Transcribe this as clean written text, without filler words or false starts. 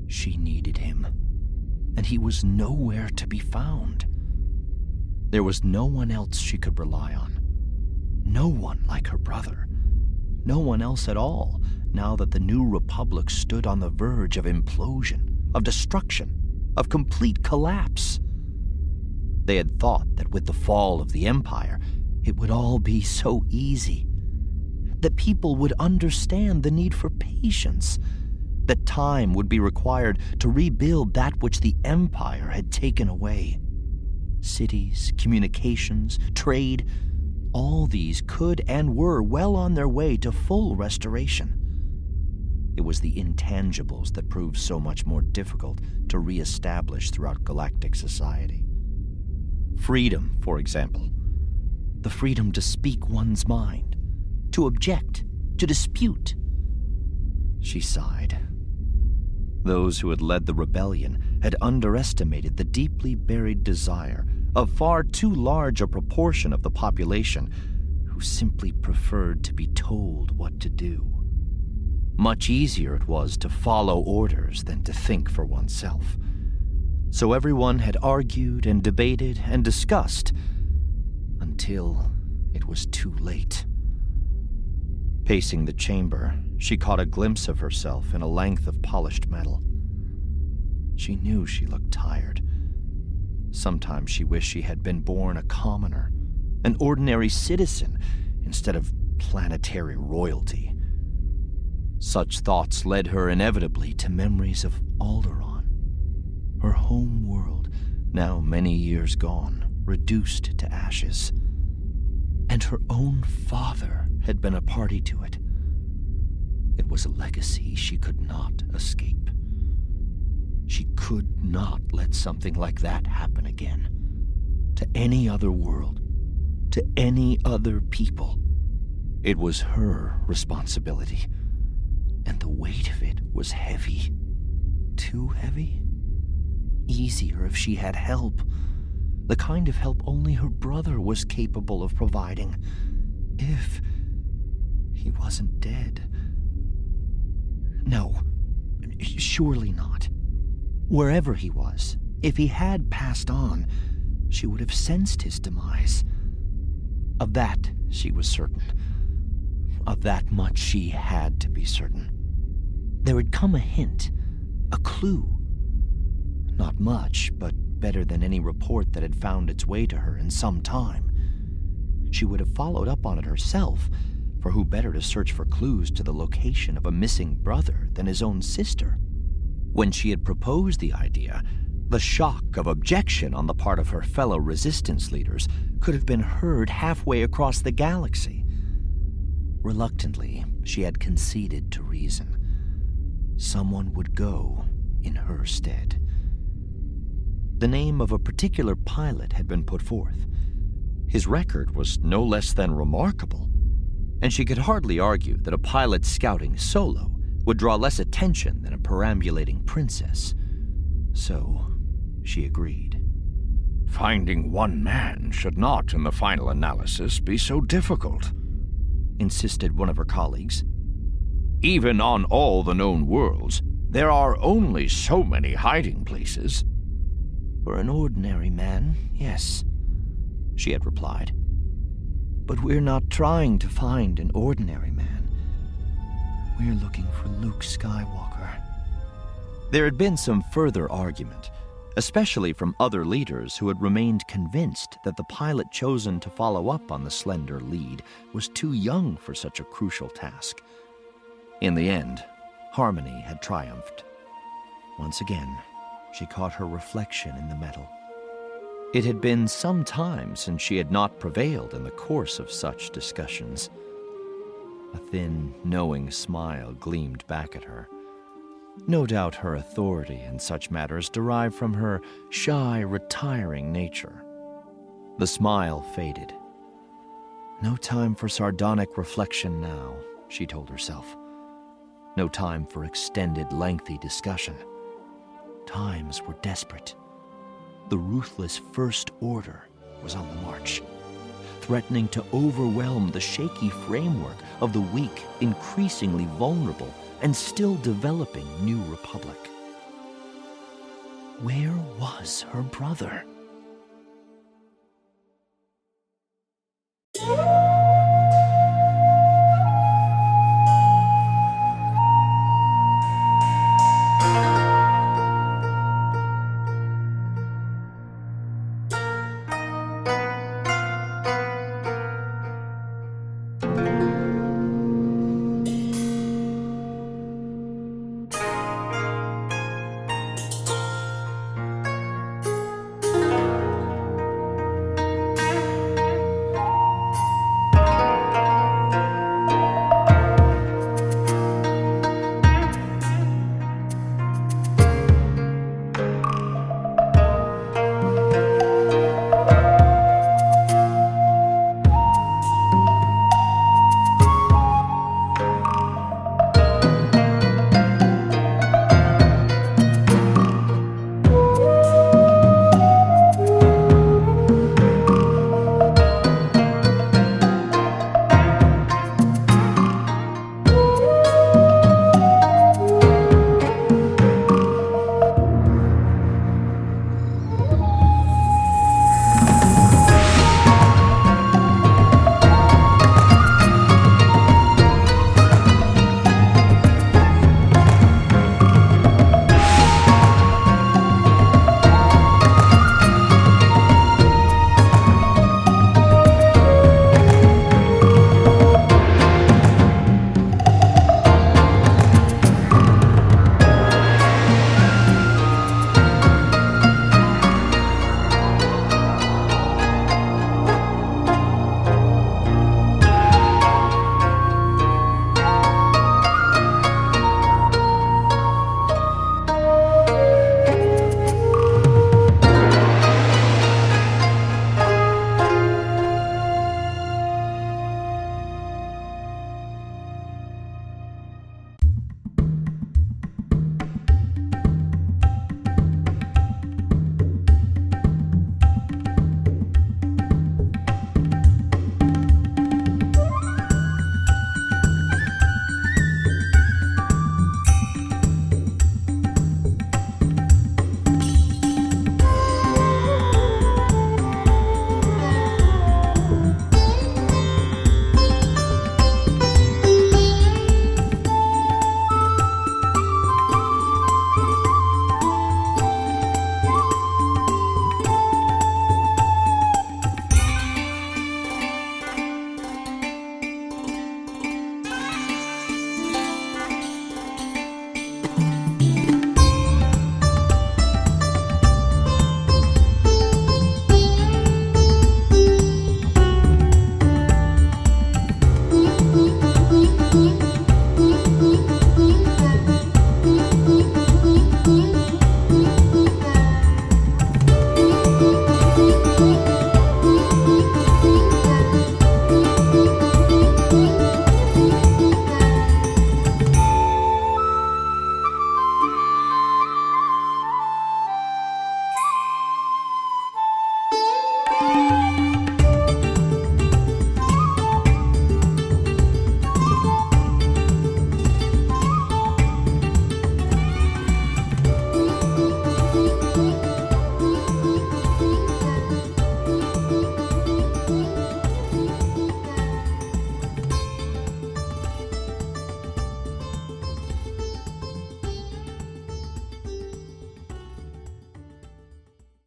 She needed him, and he was nowhere to be found. There was no one else she could rely on. No one like her brother. No one else at all, now that the new republic stood on the verge of implosion, of destruction, of complete collapse. They had thought that with the fall of the empire, it would all be so easy, that people would understand the need for patience, that time would be required to rebuild that which the empire had taken away. Cities, communications, trade, all these could and were well on their way to full restoration. It was the intangibles that proved so much more difficult to re-establish throughout galactic society. Freedom, for example. The freedom to speak one's mind, to object, to dispute. She sighed. Those who had led the rebellion had underestimated the deeply buried desire of far too large a proportion of the population who simply preferred to be told what to do. Much easier it was to follow orders than to think for oneself. So everyone had argued and debated and discussed until it was too late. Pacing the chamber, she caught a glimpse of herself in a length of polished metal. She knew she looked tired. Sometimes she wished she had been born a commoner, an ordinary citizen, instead of planetary royalty. Such thoughts led her inevitably to memories of Alderaan, her home world, now many years gone, reduced to ashes. And her own father had been a party to it. It was a legacy she could not escape. She could not let something like that happen again. To any other world, to any other people. It was her responsibility, and the weight of it was heavy. Too heavy? Easier if she had help. The kind of help only her brother was capable of providing. If he wasn't dead. No, surely not. Wherever he was, if he had passed on, she would have sensed his demise. Of that she was certain. Of that much she had to be certain. There had come a hint, a clue. Not much, but better than any report that had found its way to her in some time. She would have followed up on it herself, for who better to search for clues to the location of a missing brother than his own sister? When she had proposed the idea, the shock of objection on the part of her fellow resistance leaders could have been heard halfway across the galaxy. Reluctantly, she had conceded to reason. Someone would go in her stead. The name of a particular pilot had been put forth. His record was no less than remarkable, and she could hardly argue that a pilot scouting solo would draw less attention than a perambulating princess. So, she agreed. Finding one man should not, in the final analysis, be so difficult, insisted one of her colleagues. Even on all the known worlds, there are only so many hiding places. For an ordinary man, yes, she had replied. But we're not trying to find an ordinary man. We're looking for Luke Skywalker. There had been some further argument, especially from other leaders who had remained convinced that the pilot chosen to follow up on the slender lead was too young for such a crucial task. In the end, harmony had triumphed. Once again, she caught her reflection in the metal. It had been some time since she had not prevailed in the course of such discussions. A thin, knowing smile gleamed back at her. No doubt her authority in such matters derived from her shy, retiring nature. The smile faded. No time for sardonic reflection now, she told herself. No time for extended, lengthy discussion. Times were desperate. The ruthless First Order was on the march, threatening to overwhelm the shaky framework of the weak, increasingly vulnerable, and still developing New Republic. Where was her brother?